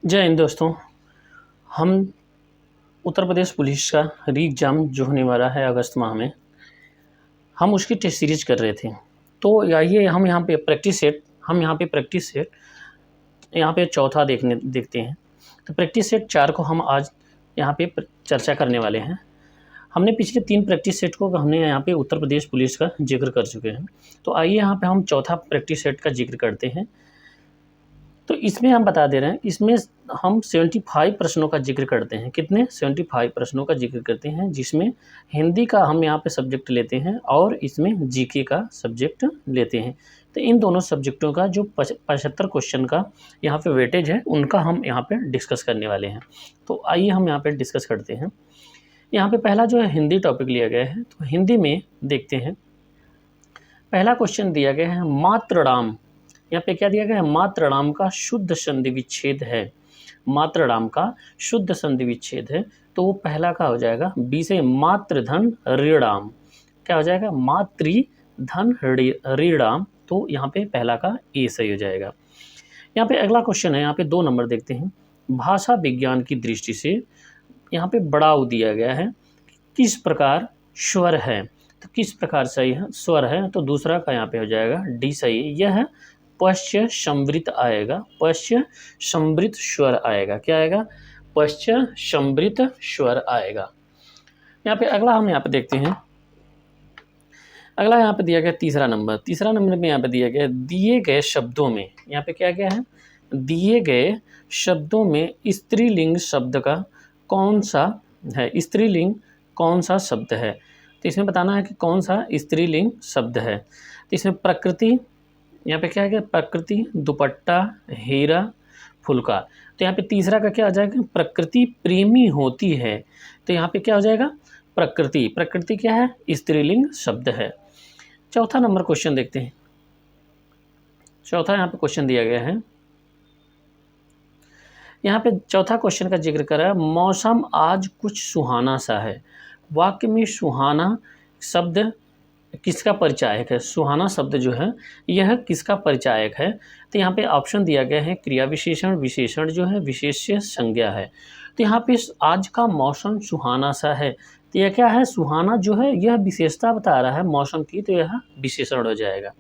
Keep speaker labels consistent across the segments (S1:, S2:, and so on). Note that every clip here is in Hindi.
S1: जय हिंद दोस्तों। हम उत्तर प्रदेश पुलिस का री एग्ज़ाम जो होने वाला है अगस्त माह में, हम उसकी टेस्ट सीरीज कर रहे थे। तो आइए हम यहाँ पे प्रैक्टिस सेट यहाँ पे चौथा देखते हैं। तो प्रैक्टिस सेट 4 को हम आज यहाँ पे चर्चा करने वाले हैं। हमने पिछले 3 प्रैक्टिस सेट को हमने यहाँ पे उत्तर प्रदेश पुलिस का जिक्र कर चुके हैं। तो आइए यहाँ पे हम चौथा प्रैक्टिस सेट का जिक्र करते हैं। तो इसमें हम बता दे रहे हैं, इसमें हम 75 प्रश्नों का जिक्र करते हैं। कितने? 75 प्रश्नों का जिक्र करते हैं, जिसमें हिंदी का हम यहाँ पे सब्जेक्ट लेते हैं और इसमें जीके का सब्जेक्ट लेते हैं। तो इन दोनों सब्जेक्टों का जो 75 क्वेश्चन का यहाँ पे वेटेज है, उनका हम यहाँ पे डिस्कस करने वाले हैं। तो आइए हम यहाँ पे डिस्कस करते हैं। यहाँ पे पहला जो है हिंदी टॉपिक लिया गया है, तो हिंदी में देखते हैं। पहला क्वेश्चन दिया गया है मातृणाम। यहाँ पे क्या दिया गया है? मातृणाम का शुद्ध संधि विच्छेद है। मातृणाम का शुद्ध संधि विच्छेद है, तो वो पहला का हो जाएगा बी से मातृधन ऋणाम। क्या हो जाएगा? मातृधन ऋणाम। तो यहाँ पे पहला का ए सही हो जाएगा। यहाँ पे अगला क्वेश्चन है, यहाँ पे 2 नंबर देखते हैं। भाषा विज्ञान की दृष्टि से यहाँ पे बढ़ाव दिया गया है, किस प्रकार स्वर है। तो किस प्रकार सही है? स्वर है, तो दूसरा का यहाँ पे हो जाएगा डी सही है। यह पश्च संवृत आएगा, पश्च संवृत स्वर आएगा। क्या आएगा? पश्च संवृत स्वर आएगा। यहाँ पे अगला हम यहाँ पे देखते हैं। अगला यहाँ पे दिया गया तीसरा नंबर में यहाँ पे दिया गया दिए गए शब्दों में। यहाँ पे क्या गया है? दिए गए शब्दों में स्त्रीलिंग शब्द का कौन सा है? स्त्रीलिंग कौन सा शब्द है? तो इसमें बताना है कि कौन सा स्त्रीलिंग शब्द है। तो इसमें प्रकृति, यहाँ पे क्या है? प्रकृति, दुपट्टा, हीरा, फुलका। तो यहाँ पे तीसरा का क्या आ जाएगा? प्रकृति प्रेमी होती है। तो यहाँ पे क्या हो जाएगा? प्रकृति। प्रकृति क्या है? स्त्रीलिंग शब्द है। चौथा नंबर क्वेश्चन देखते हैं। चौथा यहाँ पे क्वेश्चन दिया गया है। यहाँ पे चौथा क्वेश्चन का जिक्र करा, मौसम आज कुछ सुहाना सा है। वाक्य में सुहाना शब्द किसका परिचायक है? सुहाना शब्द जो है यह किसका परिचायक है? तो यहाँ पे ऑप्शन दिया गया है क्रिया विशेषण, विशेषण जो है विशेष्य संज्ञा है। तो यहाँ पे आज का मौसम सुहाना सा है, तो यह क्या है? सुहाना जो है यह विशेषता बता रहा है मौसम की, तो यह विशेषण हो जाएगा।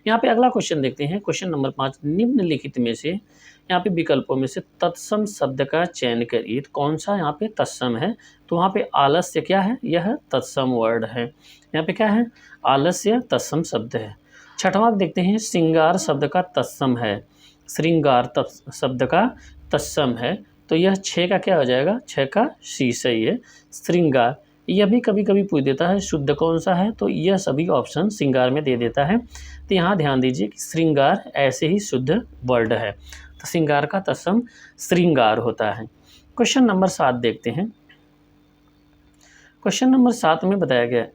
S1: यहाँ पे अगला क्वेश्चन देखते हैं, क्वेश्चन नंबर 5। निम्नलिखित में से यहाँ पे विकल्पों में से तत्सम शब्द का चयन करिए। तो कौन सा यहाँ पे तत्सम है? तो वहाँ पे आलस्य क्या है? यह तत्सम वर्ड है। यहाँ पे क्या है? आलस्य तत्सम शब्द है। छठवां देखते हैं, श्रृंगार शब्द का तत्सम है। श्रृंगार शब्द का तत्सम है, तो यह 6 का क्या हो जाएगा? 6 का सी सही है। श्रृंगार यह भी कभी कभी पूछ देता है शुद्ध कौन सा है, तो यह सभी ऑप्शन श्रृंगार में दे देता है। तो यहाँ ध्यान दीजिए कि श्रृंगार ऐसे ही शुद्ध वर्ड है, तो श्रृंगार का तत्सम श्रृंगार होता है। क्वेश्चन नंबर 7 देखते हैं। क्वेश्चन नंबर 7 में बताया गया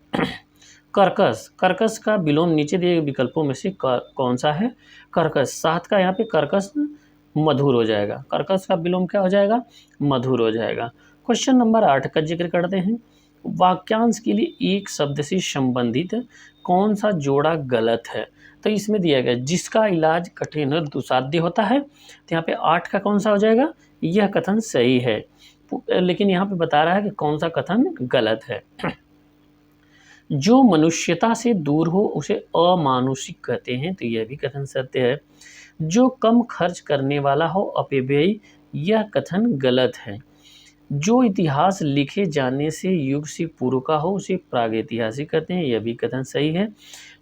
S1: कर्कश। कर्कश का विलोम नीचे दिए गए विकल्पों में से कौन सा है? कर्कश। 7 का यहाँ पे कर्कश मधुर हो जाएगा। कर्कश का विलोम क्या हो जाएगा? मधुर हो जाएगा। क्वेश्चन नंबर 8 का जिक्र करते हैं। वाक्यांश के लिए एक शब्द से संबंधित कौन सा जोड़ा गलत है? तो इसमें दिया गया जिसका इलाज कठिन और दुसाध्य होता है, तो यहाँ पे 8 का कौन सा हो जाएगा? यह कथन सही है, लेकिन यहाँ पे बता रहा है कि कौन सा कथन गलत है। जो मनुष्यता से दूर हो उसे अमानुषिक कहते हैं, तो यह भी कथन सत्य है। जो कम खर्च करने वाला हो अपव्ययी, यह कथन गलत है। जो इतिहास लिखे जाने से युग से पूर्व का हो उसे प्रागैतिहासिक कहते हैं, यह भी कथन सही है।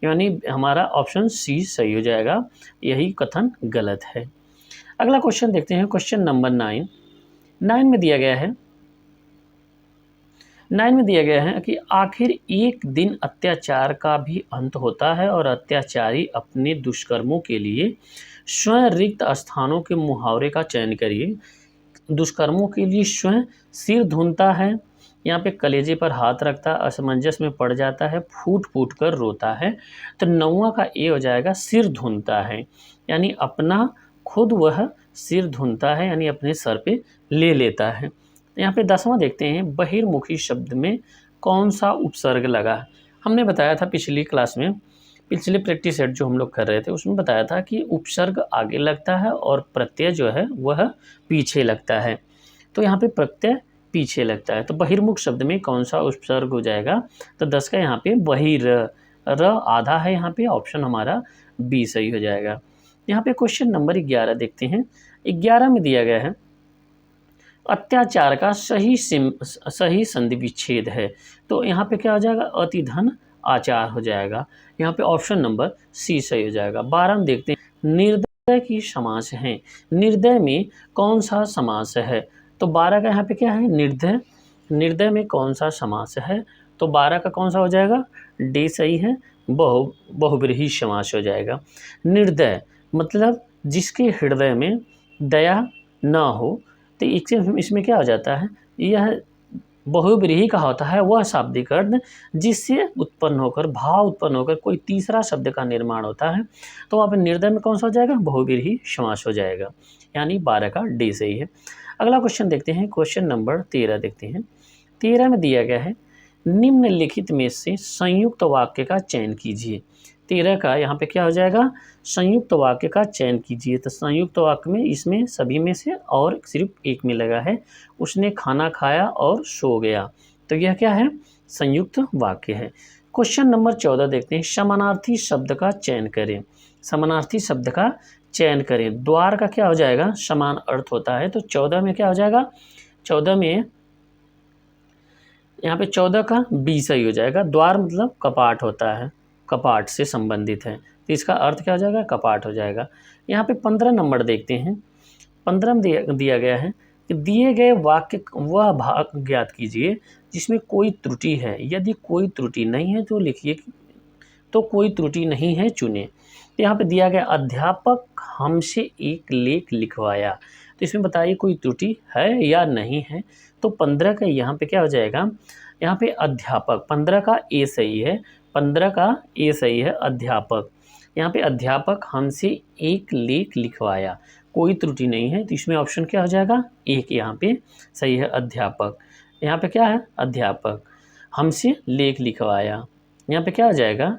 S1: यानी हमारा ऑप्शन सी सही हो जाएगा, यही कथन गलत है। अगला क्वेश्चन देखते हैं, क्वेश्चन नंबर 9। 9 में दिया गया है 9 में दिया गया है कि आखिर एक दिन अत्याचार का भी अंत होता है और अत्याचारी अपने दुष्कर्मों के लिए स्वयं रिक्त स्थानों के मुहावरे का चयन करिए। दुष्कर्मों के लिए स्वयं सिर धुनता है, यहाँ पे कलेजे पर हाथ रखता, असमंजस में पड़ जाता है, फूट फूट कर रोता है। तो 9वां का ए हो जाएगा सिर धुनता है, यानी अपना खुद वह सिर धुनता है, यानी अपने सर पे ले लेता है। यहाँ पे 10वां देखते हैं, बहिर्मुखी शब्द में कौन सा उपसर्ग लगा? हमने बताया था पिछली क्लास में, पिछले प्रैक्टिस सेट जो हम लोग कर रहे थे उसमें बताया था कि उपसर्ग आगे लगता है और प्रत्यय जो है वह पीछे लगता है। तो यहाँ पे प्रत्यय पीछे लगता है, तो बहिर्मुख शब्द में कौन सा उपसर्ग हो जाएगा? तो 10 का यहाँ पे बहिर, र आधा है, यहाँ पे ऑप्शन हमारा बी सही हो जाएगा। यहाँ पे क्वेश्चन नंबर 11 देखते हैं। 11 में दिया गया है अत्याचार का सही संधि विच्छेद है। तो यहाँ पे क्या हो जाएगा? अति धन आचार हो जाएगा। यहाँ पे ऑप्शन नंबर सी सही हो जाएगा। 12 में देखते हैं निर्दय की समास है। निर्दय में कौन सा समास है? तो 12 का यहाँ पे क्या है? निर्दय। निर्दय में कौन सा समास है? तो 12 का कौन सा हो जाएगा? डी सही है, बहुब्रीहि समास हो जाएगा। निर्दय मतलब जिसके हृदय में दया न हो, तो इसमें क्या हो जाता है? यह बहुब्रीहि का होता है वह शाब्दिक अर्थ जिससे उत्पन्न होकर, भाव उत्पन्न होकर कोई तीसरा शब्द का निर्माण होता है। तो वहाँ पर निर्दय में कौन सा हो जाएगा? बहुब्रीहि समास हो जाएगा, यानी 12 का डी सही है। अगला क्वेश्चन देखते हैं, क्वेश्चन नंबर 13 देखते हैं। 13 में दिया गया है निम्नलिखित में से संयुक्त वाक्य का चयन कीजिए। 13 का यहाँ पे क्या हो जाएगा? संयुक्त वाक्य का चयन कीजिए। तो संयुक्त वाक्य में इसमें सभी में से और सिर्फ एक में लगा है, उसने खाना खाया और सो गया। तो यह क्या है? संयुक्त वाक्य है। क्वेश्चन नंबर 14 देखते हैं। समानार्थी शब्द का चयन करें। समानार्थी शब्द का चयन करें। द्वार का क्या हो जाएगा? समान अर्थ होता है। तो 14 में क्या हो जाएगा? 14 में यहाँ पे 14 का बी सही हो जाएगा। द्वार मतलब कपाट होता है, कपाट से संबंधित है, तो इसका अर्थ क्या हो जाएगा? कपाट हो जाएगा। यहाँ पे 15 नंबर देखते हैं। 15 में दिया गया है कि दिए गए वाक्य वह भाग ज्ञात कीजिए जिसमें कोई त्रुटि है। यदि कोई त्रुटि नहीं है तो लिखिए, तो कोई त्रुटि नहीं है चुने। तो यहाँ पे दिया गया अध्यापक हमसे एक लेख लिखवाया। तो इसमें बताइए कोई त्रुटि है या नहीं है? तो 15 का यहाँ पे क्या हो जाएगा? यहाँ पे अध्यापक, 15 का ए सही है, 15 का ए सही है अध्यापक। यहाँ पे अध्यापक हमसे एक लेख लिखवाया, कोई त्रुटि नहीं है, तो इसमें ऑप्शन क्या हो जाएगा? एक यहाँ पे सही है अध्यापक। यहाँ पे क्या है? अध्यापक हमसे लेख लिखवाया। यहाँ पे क्या हो जाएगा?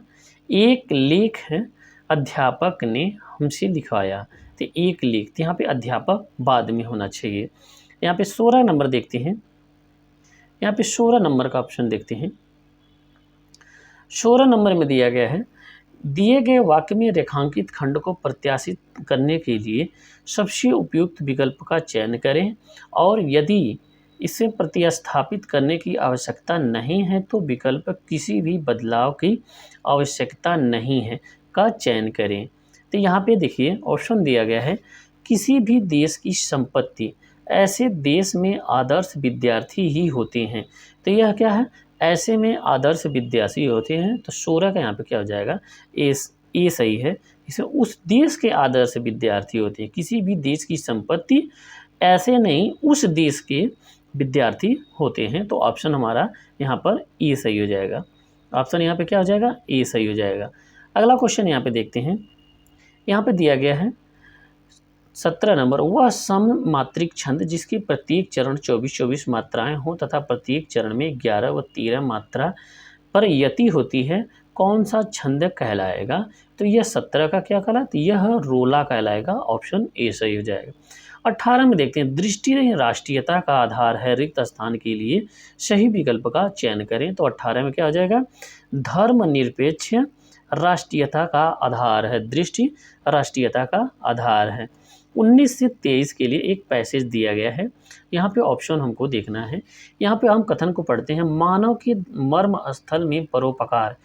S1: एक लेख है अध्यापक ने हमसे लिखवाया, तो एक लेख, तो यहाँ पे अध्यापक बाद में होना चाहिए। यहाँ पे 16 नंबर देखते हैं। यहाँ पे 16 नंबर का ऑप्शन देखते हैं। 16 नंबर में दिया गया है दिए गए वाक्य में रेखांकित खंड को प्रत्याशित करने के लिए सबसे उपयुक्त विकल्प का चयन करें, और यदि इसे प्रतिस्थापित करने की आवश्यकता नहीं है तो विकल्प किसी भी बदलाव की आवश्यकता नहीं है का चयन करें। तो यहाँ पे देखिए ऑप्शन दिया गया है किसी भी देश की संपत्ति, ऐसे देश में आदर्श विद्यार्थी ही होते हैं। तो यह क्या है? ऐसे में आदर्श विद्यार्थी होते हैं। तो 16 का यहाँ पे क्या हो जाएगा? ए सही है। इसे उस देश के आदर्श विद्यार्थी होते हैं। किसी भी देश की संपत्ति, ऐसे नहीं उस देश के विद्यार्थी होते हैं। तो ऑप्शन हमारा यहाँ पर ए सही हो जाएगा। ऑप्शन यहाँ पे क्या हो जाएगा? ए सही हो जाएगा। अगला क्वेश्चन यहाँ पे देखते हैं। यहाँ पे दिया गया है 17 नंबर, वह सममात्रिक छंद जिसकी प्रत्येक चरण 24-24 मात्राएं हों तथा प्रत्येक चरण में 11 व 13 मात्रा पर यति होती है, कौन सा छंद कहलाएगा? तो यह 17 का क्या कहलाता? यह रोला कहलाएगा। ऑप्शन ए सही हो जाएगा। 18 में देखते हैं दृष्टि राष्ट्रीयता का आधार है, रिक्त स्थान के लिए सही विकल्प का चयन करें। तो 18 में क्या हो जाएगा? धर्मनिरपेक्ष राष्ट्रीयता का आधार है, दृष्टि राष्ट्रीयता का आधार है। 19 से 23 के लिए एक पैसेज दिया गया है, यहाँ पे ऑप्शन हमको देखना है। यहाँ पे हम कथन को पढ़ते हैं, मानव के मर्म स्थल में परोपकार,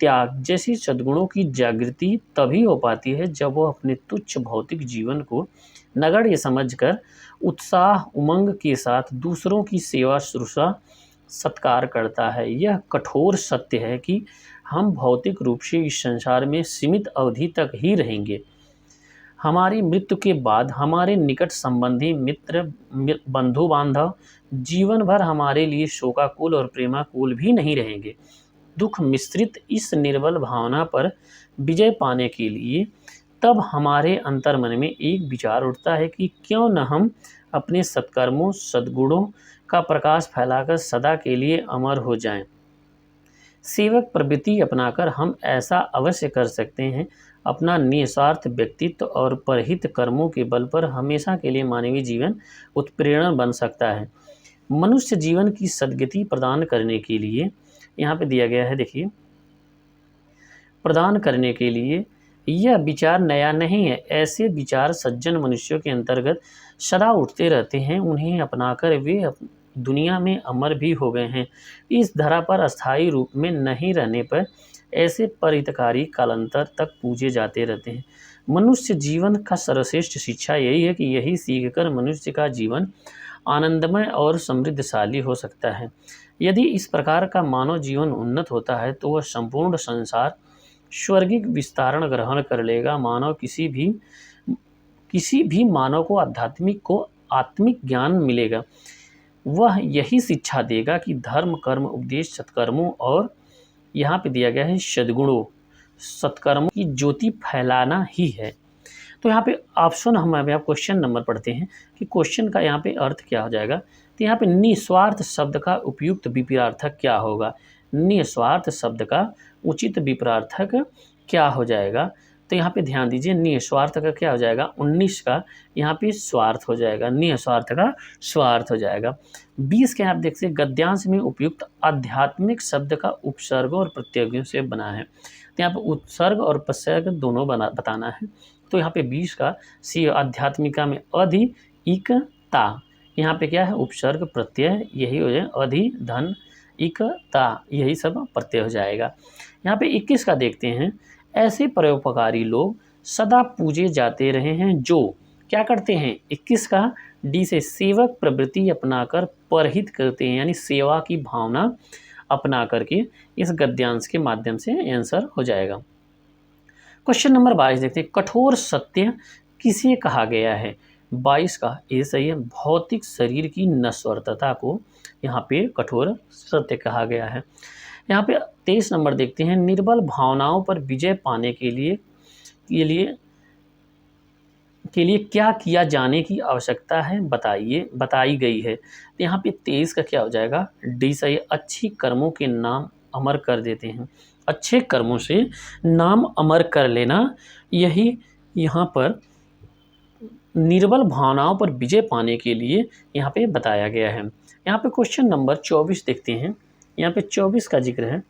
S1: त्याग जैसी सद्गुणों की जागृति तभी हो पाती है जब वो अपने तुच्छ भौतिक जीवन को नगण्य समझकर उत्साह उमंग के साथ दूसरों की सेवा शुश्रूषा सत्कार करता है। यह कठोर सत्य है कि हम भौतिक रूप से इस संसार में सीमित अवधि तक ही रहेंगे। हमारी मृत्यु के बाद हमारे निकट संबंधी, मित्र, बंधु बांधव जीवन भर हमारे लिए शोकाकुल और प्रेमाकुल भी नहीं रहेंगे। दुख मिश्रित इस निर्बल भावना पर विजय पाने के लिए तब हमारे अंतर्मन में एक विचार उठता है कि क्यों न हम अपने सत्कर्मों सद्गुणों का प्रकाश फैलाकर सदा के लिए अमर हो जाएं। सेवक प्रवृत्ति अपनाकर हम ऐसा अवश्य कर सकते हैं। अपना निस्वार्थ व्यक्तित्व और परहित कर्मों के बल पर हमेशा के लिए मानवीय जीवन उत्प्रेरण बन सकता है। मनुष्य जीवन की सद्गति प्रदान करने के लिए यहाँ पे दिया गया है, देखिए, प्रदान करने के लिए यह विचार नया नहीं है। ऐसे विचार सज्जन मनुष्यों के अंतर्गत सदा उठते रहते हैं। उन्हें अपनाकर वे दुनिया में अमर भी हो गए हैं। इस धरा पर अस्थायी रूप में नहीं रहने पर ऐसे परितकारी कालांतर तक पूजे जाते रहते हैं। मनुष्य जीवन का सर्वश्रेष्ठ शिक्षा यही है कि यही सीखकर मनुष्य का जीवन आनंदमय और समृद्धशाली हो सकता है। यदि इस प्रकार का मानव जीवन उन्नत होता है तो वह संपूर्ण संसार स्वर्गिक विस्तारण ग्रहण कर लेगा। मानव किसी भी मानव को आत्मिक ज्ञान मिलेगा। वह यही शिक्षा देगा कि धर्म, कर्म, उपदेश, सत्कर्मों और यहाँ पे दिया गया है सद्गुणों, सत्कर्मों की ज्योति फैलाना ही है। तो यहाँ पे ऑप्शन हम अभी आप क्वेश्चन नंबर पढ़ते हैं कि क्वेश्चन का यहाँ पे अर्थ क्या हो जाएगा। तो यहाँ पे निस्वार्थ शब्द का उपयुक्त विपरीतार्थक क्या होगा। निस्वार्थ शब्द का उचित विपरीतार्थक क्या हो जाएगा। तो यहाँ पे ध्यान दीजिए, निस्वार्थ का क्या हो जाएगा, 19 का यहाँ पे स्वार्थ हो जाएगा, निस्वार्थ का स्वार्थ हो जाएगा। 20 के आप देखते हैं गद्यांश में उपयुक्त आध्यात्मिक शब्द का उपसर्ग और प्रत्ययों से बना है। तो यहाँ पे उपसर्ग और प्रत्यय दोनों बताना है। तो यहाँ पे 20 का सी आध्यात्मिका में अधि इक ता, यहाँ पे क्या है उपसर्ग प्रत्यय, यही हो जाए अधि धन इक ता, यही सब प्रत्यय हो जाएगा। यहाँ पे 21 का देखते हैं, ऐसे परोपकारी लोग सदा पूजे जाते रहे हैं जो क्या करते हैं। 21 का डी से सेवक प्रवृत्ति अपनाकर परहित करते हैं, यानी सेवा की भावना अपना करके इस गद्यांश के माध्यम से आंसर हो जाएगा। क्वेश्चन नंबर 22 देखते हैं, कठोर सत्य किसे कहा गया है। 22 का ये सही है, भौतिक शरीर की नश्वरता को यहाँ पे कठोर सत्य कहा गया है। यहाँ पे 23 नंबर देखते हैं, निर्बल भावनाओं पर विजय पाने के लिए क्या किया जाने की आवश्यकता है बताई गई है। तो यहाँ पे 23 का क्या हो जाएगा, डी सही, अच्छी कर्मों के नाम अमर कर देते हैं। अच्छे कर्मों से नाम अमर कर लेना, यही यहाँ पर निर्बल भावनाओं पर विजय पाने के लिए यहाँ पे बताया गया है। यहाँ पे क्वेश्चन नंबर 24 देखते हैं, यहाँ पे 24 का जिक्र है।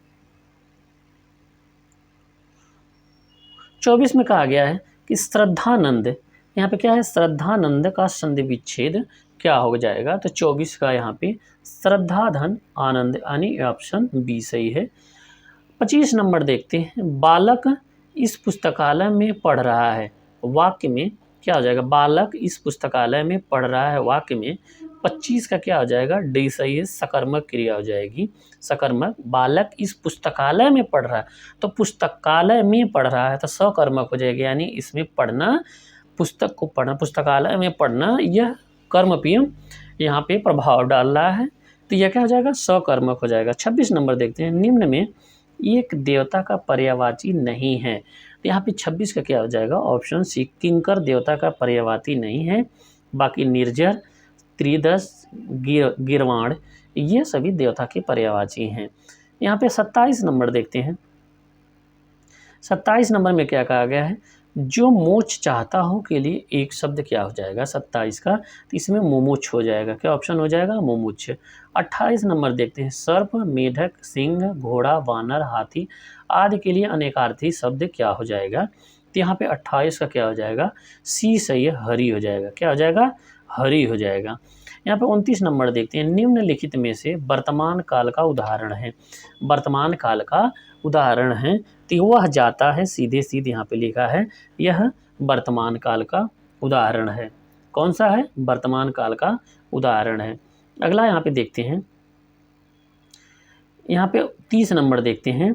S1: 24 में कहा गया है कि श्रद्धानंद, यहाँ पे क्या है, श्रद्धानंद का संधि विच्छेद क्या हो जाएगा। तो 24 का यहाँ पे श्रद्धाधन आनंद, यानी ऑप्शन बी सही है। 25 नंबर देखते हैं, बालक इस पुस्तकालय में पढ़ रहा है, वाक्य में क्या हो जाएगा, बालक इस पुस्तकालय में पढ़ रहा है, वाक्य में 25 का क्या हो जाएगा, डी सही है, सकर्मक क्रिया हो जाएगी। सकर्मक, बालक इस पुस्तकालय में पढ़ रहा है, तो पुस्तकालय में पढ़ रहा है तो सकर्मक हो जाएगा, यानी इसमें पढ़ना, पुस्तक को पढ़ना, पुस्तकालय में पढ़ना, यह कर्मपियम यहाँ पे प्रभाव डाल रहा है, तो यह क्या हो जाएगा, सकर्मक हो जाएगा। 26 नंबर देखते हैं, निम्न में एक देवता का पर्यायवाची नहीं है। तो यहाँ पे 26 का क्या हो जाएगा, ऑप्शन सी, किंकर देवता का पर्यायवाची नहीं है। बाकी निर्जर, त्रिदश, गिरवाण, ये सभी देवता के पर्यायवाची हैं। यहाँ पे 27 नंबर देखते हैं, 27 नंबर में क्या कहा गया है, जो मोक्ष चाहता हो के लिए एक शब्द क्या हो जाएगा 27 का, तो इसमें मुमुक्ष हो जाएगा, क्या ऑप्शन हो जाएगा, मुमुक्ष। 28 नंबर देखते हैं, सर्प, मेढक, सिंह, घोड़ा, वानर, हाथी आदि के लिए अनेकार्थी शब्द क्या हो जाएगा। तो यहाँ पे 28 का क्या हो जाएगा, सी सही है, हरि हो जाएगा, क्या हो जाएगा, हरि हो जाएगा। यहाँ पे 29 नंबर देखते हैं, निम्नलिखित में से वर्तमान काल का उदाहरण है, वर्तमान काल का उदाहरण है, तो वह जाता है, सीधे सीधे यहाँ पे लिखा है, यह वर्तमान काल का उदाहरण है। कौन सा है, वर्तमान काल का उदाहरण है। अगला यहाँ पे देखते हैं, यहाँ पे 30 नंबर देखते हैं,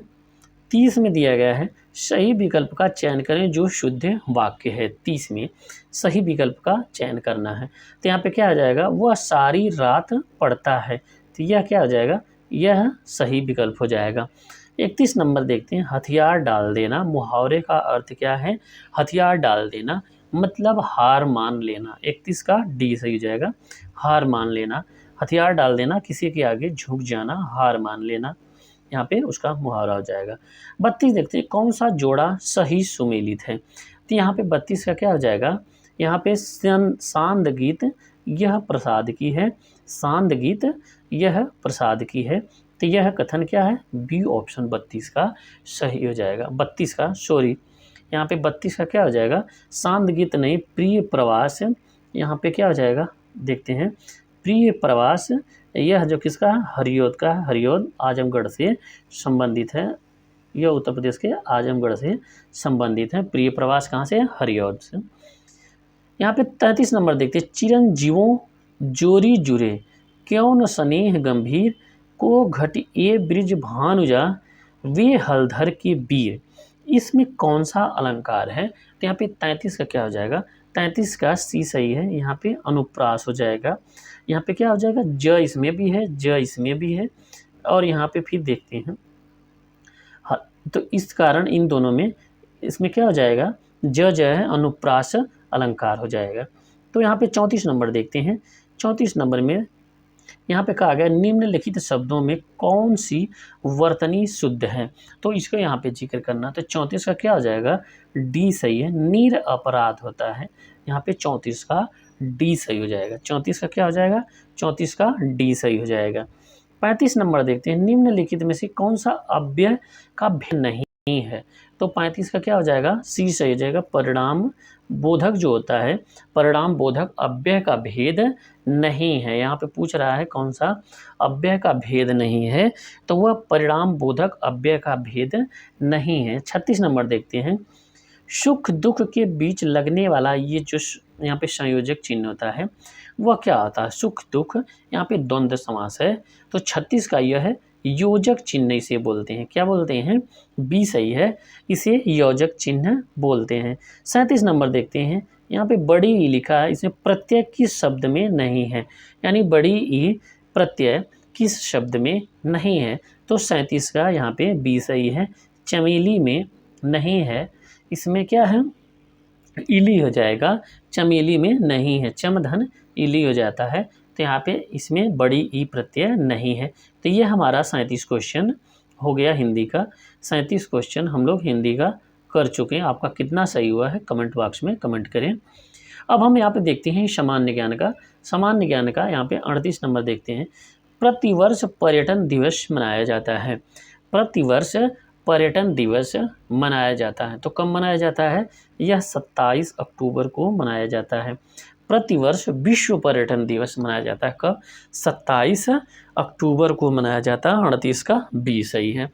S1: 30 में दिया गया है, सही विकल्प का चयन करें जो शुद्ध वाक्य है। 30 में सही विकल्प का चयन करना है, तो यहाँ पे क्या आ जाएगा, वह सारी रात पढ़ता है, तो यह क्या हो जाएगा, यह सही विकल्प हो जाएगा। 31 नंबर देखते हैं, हथियार डाल देना, मुहावरे का अर्थ क्या है, हथियार डाल देना मतलब हार मान लेना। 31 का डी सही हो जाएगा, हार मान लेना, हथियार डाल देना, किसी के आगे झुक जाना, हार मान लेना। यहाँ पे उसका मुहावरा हो जाएगा। 32 देखते हैं, कौन सा जोड़ा सही सुमेलित है। तो यहाँ पे 32 का क्या हो जाएगा, यहाँ पे सांद गीत यह प्रसाद की है, सांद गीत यह प्रसाद की है। तो यह कथन क्या है, बी ऑप्शन 32 का सही हो जाएगा। 32 का सॉरी, यहाँ पे 32 का क्या हो जाएगा, सांद गीत नहीं, प्रिय प्रवास। यहाँ पे क्या हो जाएगा, देखते हैं, प्रिय प्रवास यह जो किसका है, हरियोद का, हरियोद आजमगढ़ से संबंधित है। यह उत्तर प्रदेश के आजमगढ़ से संबंधित है। प्रिय प्रवास कहाँ से, हरियोद से। यहाँ पे 33 नंबर देखते हैं, चिरंजीवों जोरी जुरे क्यों न स्नेह गंभीर को घटिए ब्रिज भानुजा वे हलधर के वीर। इसमें कौन सा अलंकार है। तो यहाँ पे 33 का क्या हो जाएगा, 33 का सी सही है। यहाँ पे अनुप्रास हो जाएगा। यहाँ पे क्या हो जाएगा, ज इसमें भी है, ज इसमें भी है, और यहाँ पे फिर देखते हैं, हाँ, तो इस कारण इन दोनों में इसमें क्या हो जाएगा, ज है अनुप्रास अलंकार हो जाएगा। तो यहाँ पे 34 नंबर देखते हैं। 34 नंबर में यहाँ पे कहा गया, निम्नलिखित शब्दों में कौन सी वर्तनी शुद्ध है। तो इसको यहाँ पे जिक्र करना। तो 34 का क्या हो जाएगा, डी सही है, निर अपराध होता है। यहाँ पे 34 का डी सही हो जाएगा। 34 का क्या हो जाएगा, 34 का डी सही हो जाएगा। 35 नंबर देखते हैं, निम्नलिखित में से कौन सा अव्यय का भिन्न नहीं है। तो 35 का क्या हो जाएगा, सी सही हो जाएगा। परिणाम बोधक जो होता है, परिणाम बोधक अव्यय का भेद नहीं है। यहाँ पे पूछ रहा है कौन सा अव्यय का भेद नहीं है, तो वह परिणाम बोधक अव्यय का भेद नहीं है। 36 नंबर देखते हैं, सुख दुख के बीच लगने वाला ये जो यहाँ पे संयोजक चिन्ह होता है वह क्या होता है, सुख दुख, यहाँ पे द्वंद्व समास है। तो 36 का यह है योजक चिन्ह इसे बोलते हैं। क्या बोलते हैं, बी सही है, इसे योजक चिन्ह बोलते हैं। 37 नंबर देखते हैं, यहाँ पे बड़ी ई लिखा है, इसमें प्रत्यय किस शब्द में नहीं है, यानी बड़ी ई प्रत्यय किस शब्द में नहीं है। तो 37 का यहाँ पे बी सही है, चमेली में नहीं है। इसमें क्या है, इली हो जाएगा, चमेली में नहीं है, चमधन इली हो जाता है। तो यहाँ पे इसमें बड़ी ई प्रत्यय नहीं है। तो ये हमारा 37 क्वेश्चन हो गया हिंदी का। 37 क्वेश्चन हम लोग हिंदी का कर चुके हैं। आपका कितना सही हुआ है कमेंट बॉक्स में कमेंट करें। अब हम यहाँ पे देखते हैं सामान्य ज्ञान का। सामान्य ज्ञान का यहाँ पे 38 नंबर देखते हैं, प्रतिवर्ष पर्यटन दिवस मनाया जाता है। प्रतिवर्ष पर्यटन दिवस मनाया जाता है। तो कब मनाया जाता है, यह 27 अक्टूबर को मनाया जाता है। प्रतिवर्ष विश्व पर्यटन दिवस मनाया जाता है, कब, 27 अक्टूबर को मनाया जाता है। 38 का बी सही है।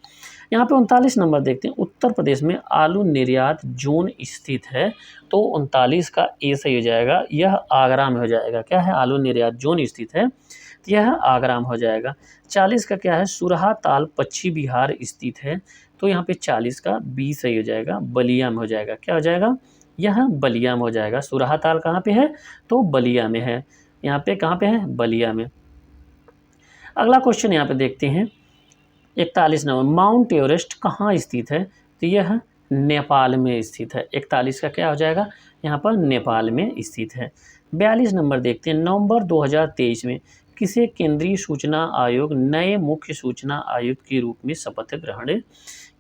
S1: यहाँ पे 39 नंबर देखते हैं, उत्तर प्रदेश में आलू निर्यात जोन स्थित है। तो 39 का ए सही हो जाएगा, यह आगरा में हो जाएगा। क्या है, आलू निर्यात जोन स्थित है, तो यह आगरा में हो जाएगा। 40 का क्या है, सुरहा ताल पश्चिम बिहार स्थित है। तो यहाँ पे 40 का बी सही हो जाएगा, बलिया में हो जाएगा। क्या हो जाएगा, यह बलिया में हो जाएगा। सुरहा ताल कहाँ पे है, तो बलिया में है। यहाँ पे कहाँ पे है, बलिया में। अगला क्वेश्चन यहाँ पे देखते हैं 41 नंबर, माउंट एवरेस्ट कहाँ स्थित है। तो यह नेपाल में स्थित है। 41 का क्या हो जाएगा, यहाँ पर नेपाल में स्थित है। 42 नंबर देखते हैं, नवंबर 2023 में किसे केंद्रीय सूचना आयोग नए मुख्य सूचना आयुक्त के रूप में शपथ ग्रहण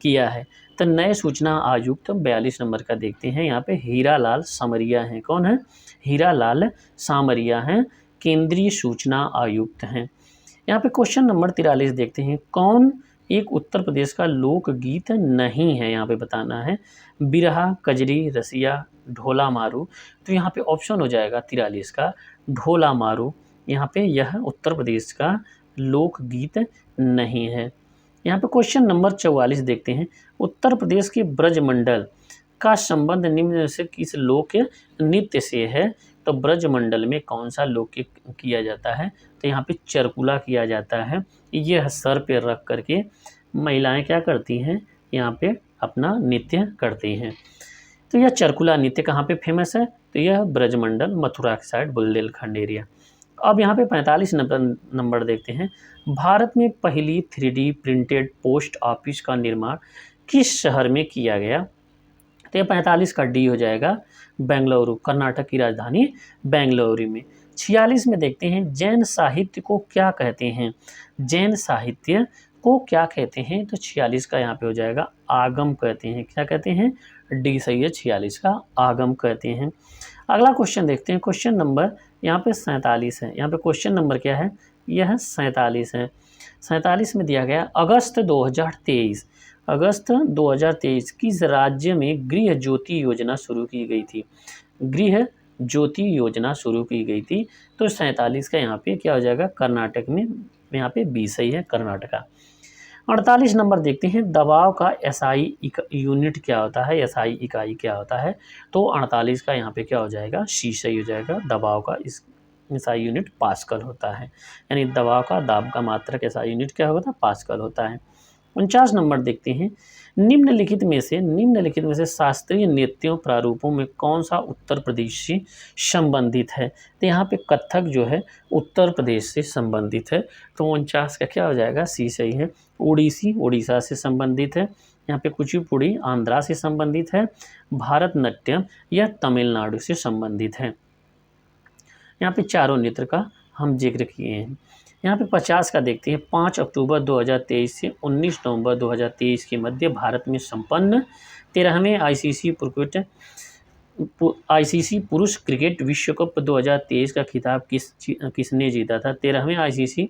S1: किया है। तो नए सूचना आयुक्त 42 नंबर का देखते हैं, यहाँ पे हीरालाल सामरिया हैं। कौन है, हीरालाल सामरिया हैं, केंद्रीय सूचना आयुक्त हैं। यहाँ पे क्वेश्चन नंबर 43 देखते हैं, कौन एक उत्तर प्रदेश का लोकगीत नहीं है, यहाँ पे बताना है। बिरहा, कजरी, रसिया, ढोला मारू। तो यहाँ पे ऑप्शन हो जाएगा 43 का ढोला मारू। यहाँ पे यह उत्तर प्रदेश का लोकगीत नहीं है। यहाँ पे क्वेश्चन नंबर 44 देखते हैं, उत्तर प्रदेश के ब्रजमंडल का संबंध निम्न से किस लोक नृत्य से है। तो ब्रजमंडल में कौन सा लोक किया जाता है, तो यहाँ पे चरकुला किया जाता है। यह सर पे रख करके महिलाएं क्या करती हैं, यहाँ पे अपना नृत्य करती हैं। तो यह चरकुला नृत्य कहाँ पे फेमस है, तो यह ब्रजमंडल मथुरा के साइड बुंदेलखंड एरिया। अब यहाँ पे 45 नंबर देखते हैं, भारत में पहली 3D प्रिंटेड पोस्ट ऑफिस का निर्माण किस शहर में किया गया। तो ये 45 का डी हो जाएगा, बेंगलुरु, कर्नाटक की राजधानी बेंगलुरु में। 46 में देखते हैं, जैन साहित्य को क्या कहते हैं। जैन साहित्य को क्या कहते हैं, तो 46 का यहाँ पे हो जाएगा आगम कहते हैं। क्या कहते हैं, डी सही है, 46 का आगम कहते हैं। अगला क्वेश्चन देखते हैं, क्वेश्चन नंबर यहाँ पे 47 है। यहाँ पे क्वेश्चन नंबर क्या है, यह 47 है। 47 में दिया गया अगस्त 2023 किस राज्य में गृह ज्योति योजना शुरू की गई थी। गृह ज्योति योजना शुरू की गई थी, तो 47 का यहाँ पे क्या हो जाएगा, कर्नाटक में। यहाँ पे बी सही है, कर्नाटका। 48 नंबर देखते हैं, दबाव का एसआई यूनिट क्या होता है, एसआई इकाई क्या होता है, तो 48 का यहाँ पे क्या हो जाएगा, सी सही हो जाएगा। दबाव का एसआई यूनिट पास्कल होता है, यानी दबाव का दाब का मात्रक एसआई यूनिट क्या होता है, पास्कल होता है। 49 नंबर देखते हैं, निम्नलिखित में से शास्त्रीय नृत्यों प्रारूपों में कौन सा उत्तर प्रदेश से संबंधित है। तो यहाँ पे कथक जो है उत्तर प्रदेश से संबंधित है, तो 49 का क्या हो जाएगा, सी सही है। ओडिसी उड़ीसा से संबंधित है। यहाँ पे कुचिपुड़ी आंध्रा से संबंधित है। भारतनाट्यम यह तमिलनाडु से संबंधित है। यहाँ पे चारों नृत्य का हम जिक्र किए हैं। यहाँ पे 50 का देखते हैं, 5 अक्टूबर 2023 से 19 नवंबर 2023 के मध्य भारत में संपन्न 13वें आईसीसी पुरुष क्रिकेट विश्व कप 2023 का खिताब किसने जीता था। 13वें आईसीसी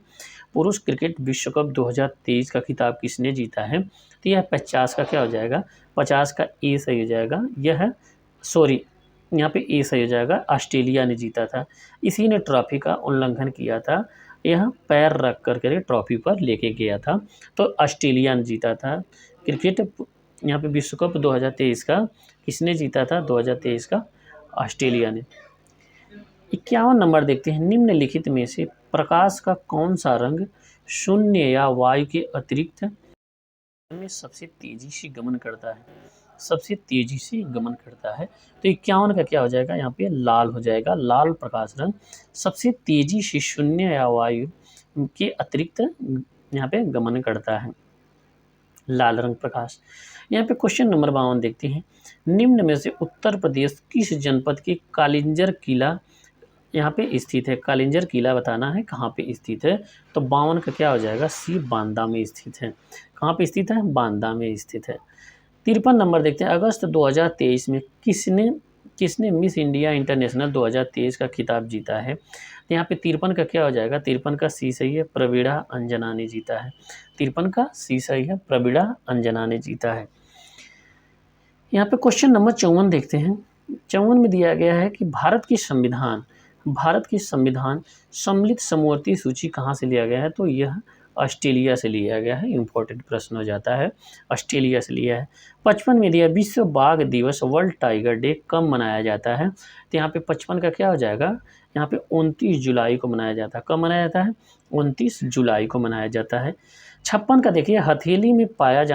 S1: पुरुष क्रिकेट विश्व कप 2023 का खिताब किसने जीता है, तो यह 50 का क्या हो जाएगा, 50 का ए सही हो जाएगा। यह यहाँ पे ए सही हो जाएगा, ऑस्ट्रेलिया ने जीता था। इसी ने ट्रॉफी का उल्लंघन किया था, यह पैर रख करके ट्रॉफी पर लेके गया था, तो ऑस्ट्रेलिया ने जीता था। क्रिकेट यहाँ पे विश्व कप 2023 का किसने जीता था, 2023 का ऑस्ट्रेलिया ने। 51 नंबर देखते हैं, निम्नलिखित में से प्रकाश का कौन सा रंग शून्य या वायु के अतिरिक्त में सबसे तेजी से गमन करता है, सबसे तेजी से गमन करता है। तो 51 का क्या हो जाएगा, यहाँ पे लाल हो जाएगा। लाल प्रकाश रंग सबसे तेजी से शून्य या वायु के अतिरिक्त यहाँ पे गमन करता है, लाल रंग प्रकाश। यहाँ पे क्वेश्चन नंबर 52 देखते हैं, निम्न में से उत्तर प्रदेश किस जनपद के कालिंजर किला यहाँ पे स्थित है। कालिंजर किला बताना है कहाँ पे स्थित है, तो 52 का क्या हो जाएगा, सी बांदा में स्थित है। कहाँ पे स्थित है, बांदा में स्थित है। 53 नंबर देखते हैं, अगस्त 2023 में किसने मिस इंडिया इंटरनेशनल 2023 का खिताब जीता है। तो यहाँ पे 53 का क्या हो जाएगा, 53 का सी सही है, प्रवीणा अंजना ने जीता है। 53 का सी सही है, प्रवीणा अंजना ने जीता है। यहाँ पे क्वेश्चन नंबर 54 देखते हैं। 54 में दिया गया है कि भारत की संविधान सम्मिलित समवर्ती सूची कहाँ से लिया गया है, तो यह ऑस्ट्रेलिया से लिया गया है। इंपॉर्टेंट प्रश्न हो जाता है, ऑस्ट्रेलिया से लिया है। 55 में दिया विश्व बाघ दिवस वर्ल्ड टाइगर डे कब मनाया जाता है, तो यहाँ पे 55 का क्या हो जाएगा, यहाँ पे 29 जुलाई को मनाया जाता है। कब मनाया जाता है, 29 जुलाई को मनाया जाता है। 56 का देखिए, हथेली में पाए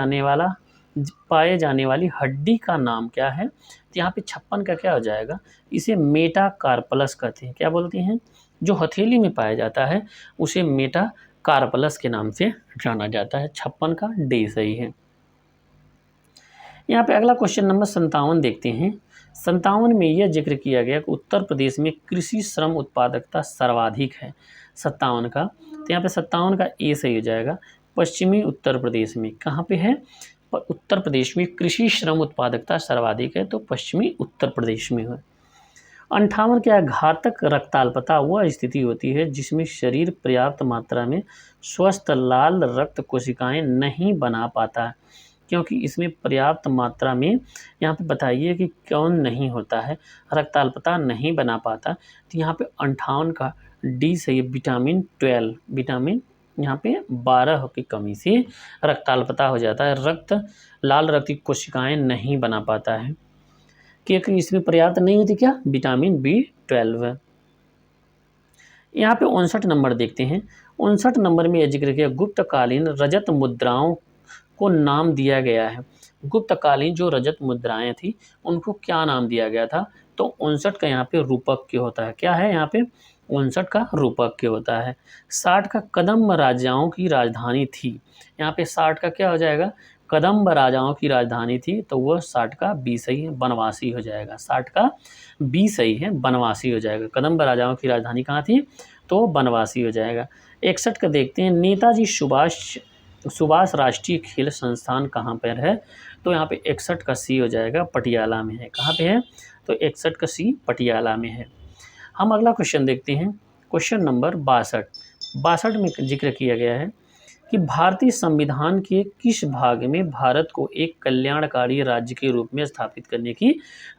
S1: जाने वाली हड्डी का नाम क्या है, तो यहाँ पे 56 का क्या हो जाएगा, इसे मेटाकार्पलस कहते हैं। क्या बोलते हैं, जो हथेली में पाया जाता है उसे मेटाकार्पलस के नाम से जाना जाता है। 56 का डी सही है। यहाँ पे अगला क्वेश्चन नंबर 57 देखते हैं। 57 में यह जिक्र किया गया कि उत्तर प्रदेश में कृषि श्रम उत्पादकता सर्वाधिक है। 57 का, तो यहाँ पे 57 का ए सही हो जाएगा। पश्चिमी उत्तर प्रदेश में कहाँ पे है, उत्तर प्रदेश में कृषि श्रम उत्पादकता सर्वाधिक है, तो पश्चिमी उत्तर प्रदेश में है। 58 क्या, घातक रक्ताल्पता वह स्थिति होती है जिसमें शरीर पर्याप्त मात्रा में स्वस्थ लाल रक्त कोशिकाएं नहीं बना पाता, क्योंकि इसमें पर्याप्त मात्रा में, यहाँ पे बताइए कि कौन नहीं होता है, रक्ताल्पता नहीं बना पाता। तो यहाँ पे 58 का डी सही है, विटामिन 12, विटामिन यहाँ पे 12 की कमी से रक्ताल्पता हो जाता है, लाल रक्त की कोशिकाएं नहीं बना पाता है, क्योंकि इसमें पर्याप्त नहीं होती क्या, विटामिन B12। यहाँ पे 59 नंबर देखते हैं। 59 नंबर में यह जिक्र किया, गुप्तकालीन रजत मुद्राओं को नाम दिया गया है। गुप्तकालीन जो रजत मुद्राएं थी उनको क्या नाम दिया गया था, तो 59 का यहाँ पे रूपक्य होता है। क्या है यहाँ पे, 59 का रूपक्य होता है। 60 का कदम्ब राजाओं की राजधानी थी। यहाँ पे 60 का क्या हो जाएगा, कदम्ब राजाओं की राजधानी थी, तो वह 60 का बी सही है, बनवासी हो जाएगा। 60 का बी सही है, बनवासी हो जाएगा। कदम्ब राजाओं की राजधानी कहाँ थी, तो बनवासी हो जाएगा। 61 का देखते हैं, नेताजी सुभाष सुभाष राष्ट्रीय खेल संस्थान कहाँ पर है? तो यहाँ पे 61 का सी हो जाएगा, पटियाला में है। कहाँ पे है? तो 61 का सी पटियाला में है। हम अगला क्वेश्चन देखते हैं, क्वेश्चन नंबर 62 में जिक्र किया गया है कि भारतीय संविधान के किस भाग में भारत को एक कल्याणकारी राज्य के रूप में स्थापित करने की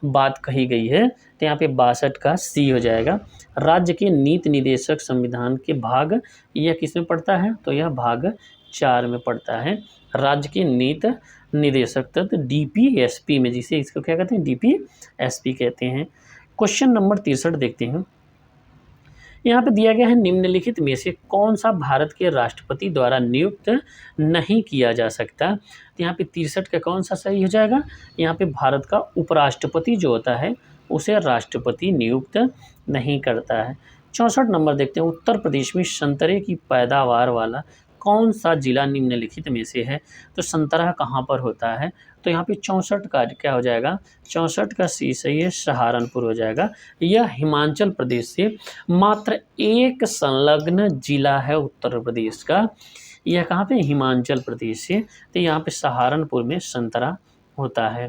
S1: बात कही गई है? तो यहाँ पे 62 का सी हो जाएगा। राज्य के नीति निदेशक संविधान के भाग, यह किस में पड़ता है? तो यह भाग 4 में पड़ता है। राज्य के नीति निदेशक तत्व DPSP में, जिसे इसको क्या कहते हैं? DPSP कहते हैं। क्वेश्चन नंबर 63 देखते हैं। यहाँ पे दिया गया है निम्नलिखित में से कौन सा भारत के राष्ट्रपति द्वारा नियुक्त नहीं किया जा सकता? तो यहाँ पे 63 का कौन सा सही हो जाएगा? यहाँ पे भारत का उपराष्ट्रपति जो होता है उसे राष्ट्रपति नियुक्त नहीं करता है। 64 नंबर देखते हैं, उत्तर प्रदेश में संतरे की पैदावार वाला कौन सा जिला निम्नलिखित में से है? तो संतरा कहाँ पर होता है? तो यहाँ पे 64 का क्या हो जाएगा? 64 का सी सही है, सहारनपुर हो जाएगा। यह हिमाचल प्रदेश से मात्र एक संलग्न जिला है उत्तर प्रदेश का। यह कहाँ पे? हिमाचल प्रदेश से। तो यहाँ पे सहारनपुर में संतरा होता है।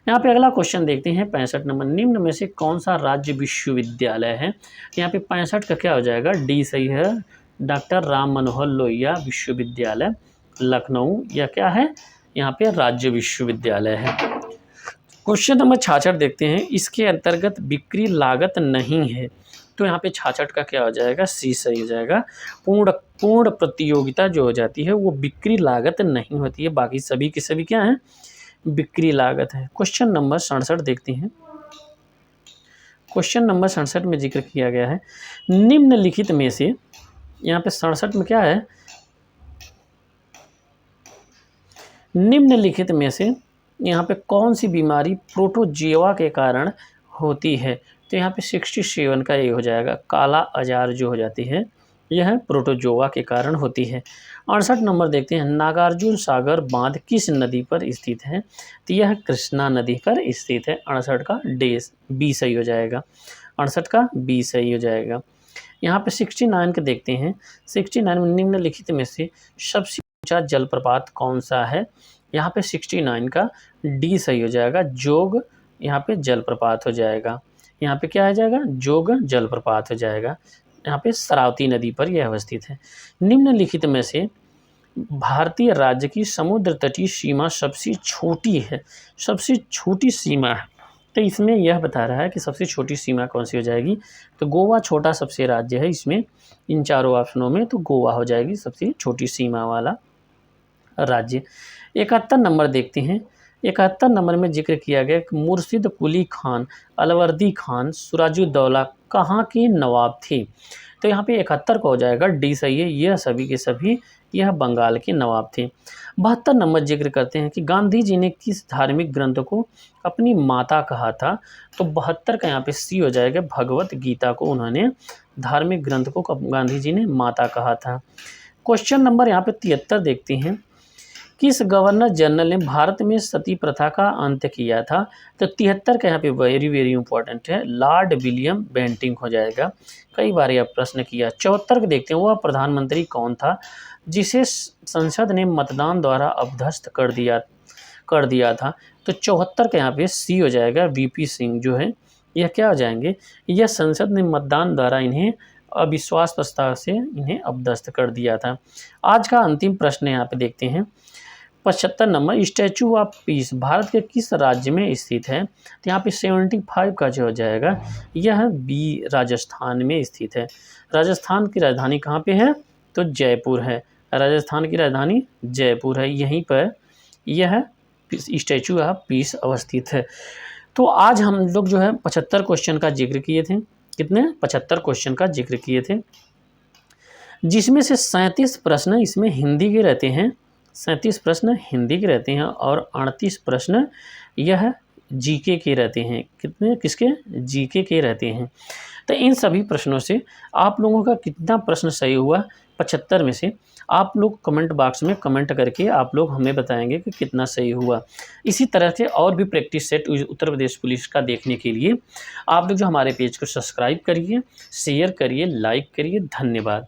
S1: यहाँ पे अगला क्वेश्चन देखते हैं 65 नंबर, निम्न में से कौन सा राज्य विश्वविद्यालय है? यहाँ पे 65 का क्या हो जाएगा? डी सही है, डॉक्टर राम मनोहर लोहिया विश्वविद्यालय लखनऊ, यह क्या है? यहाँ पे राज्य विश्वविद्यालय है। क्वेश्चन नंबर 66 देखते हैं, इसके अंतर्गत बिक्री लागत नहीं है। तो यहाँ पे 66 का क्या हो जाएगा? सी सही हो जाएगा। पूर्ण प्रतियोगिता जो हो जाती है वो बिक्री लागत नहीं होती है, बाकी सभी के सभी क्या है? बिक्री लागत है। क्वेश्चन नंबर 67 देखते हैं। क्वेश्चन नंबर 67 में जिक्र किया गया है, निम्नलिखित में से, यहाँ पे 67 में क्या है? निम्नलिखित में से यहाँ पे कौन सी बीमारी प्रोटोजोआ के कारण होती है? तो यहाँ पे 67 का ये हो जाएगा, काला अजार जो हो जाती है यह प्रोटोजोआ के कारण होती है। 68 नंबर देखते हैं, नागार्जुन सागर बांध किस नदी पर स्थित है? तो यह कृष्णा नदी पर स्थित है। 68 का बी सही हो जाएगा। 68 का बी सही हो जाएगा। यहाँ पे 69 के देखते हैं, 69 में निम्नलिखित में से सबसे ऊंचा जलप्रपात कौन सा है? यहाँ पे 69 का डी सही हो जाएगा, जोग यहाँ पे जलप्रपात हो जाएगा। यहाँ पे क्या आ जाएगा? जोग जलप्रपात हो जाएगा। यहाँ पे शरावती नदी पर यह अवस्थित है। निम्नलिखित में से भारतीय राज्य की समुद्र तटीय सीमा सबसे छोटी है, सबसे छोटी सीमा है। तो इसमें यह बता रहा है कि सबसे छोटी सीमा कौन सी हो जाएगी? तो गोवा छोटा सबसे राज्य है इसमें, इन चारों ऑप्शनों में, तो गोवा हो जाएगी सबसे छोटी सीमा वाला राज्य। 71 नंबर देखते हैं। 71 नंबर में जिक्र किया गया कि मुर्शिद कुली खान, अलवर्दी खान, सिराजुद्दौला कहाँ के नवाब थे? तो यहाँ पे 71 का हो जाएगा, डी सही है, यह सभी के सभी यह बंगाल के नवाब थे। 72 नंबर जिक्र करते हैं कि गांधी जी ने किस धार्मिक ग्रंथ को अपनी माता कहा था? तो 72 का यहाँ पे सी हो जाएगा, भगवत गीता को उन्होंने धार्मिक ग्रंथ को गांधी जी ने माता कहा था। क्वेश्चन नंबर यहाँ पे 73 देखते हैं, किस गवर्नर जनरल ने भारत में सती प्रथा का अंत किया था? तो 73 का यहाँ पे वेरी वेरी इंपॉर्टेंट है, लॉर्ड विलियम बेंटिंक हो जाएगा। कई बार यह प्रश्न किया। 74 को देखते हैं, वह प्रधानमंत्री कौन था जिसे संसद ने मतदान द्वारा अपदस्थ कर दिया था? तो 74 का यहाँ पे सी हो जाएगा, VP सिंह जो है यह क्या हो जाएंगे? यह संसद ने मतदान द्वारा इन्हें अविश्वास प्रस्ताव से इन्हें अपदस्थ कर दिया था। आज का अंतिम प्रश्न यहाँ पे देखते हैं, 75 number, statue of peace Bharat के किस राज्य में स्थित है? तो यहाँ पे 75 का जो हो जाएगा यह बी राजस्थान में स्थित है। राजस्थान की राजधानी कहाँ पे है? तो जयपुर है। राजस्थान की राजधानी जयपुर है, यहीं पर यह स्टैचू ऑफ पीस अवस्थित है। तो आज हम लोग जो है 75 क्वेश्चन का जिक्र किए थे। कितने? 75 क्वेश्चन का जिक्र किए थे, जिसमें से 37 प्रश्न इसमें हिंदी के रहते हैं, 37 प्रश्न हिंदी के रहते हैं और 38 प्रश्न यह जीके के रहते हैं। कितने? किसके? जीके के रहते हैं। तो इन सभी प्रश्नों से आप लोगों का कितना प्रश्न सही हुआ 75 में से, आप लोग कमेंट बॉक्स में कमेंट करके आप लोग हमें बताएंगे कि कितना सही हुआ। इसी तरह से और भी practice set Uttar Pradesh police का देखने के लिए आप लोग जो हमारे पेज को सब्सक्राइब करिए, शेयर करिए, लाइक करिए। धन्यवाद।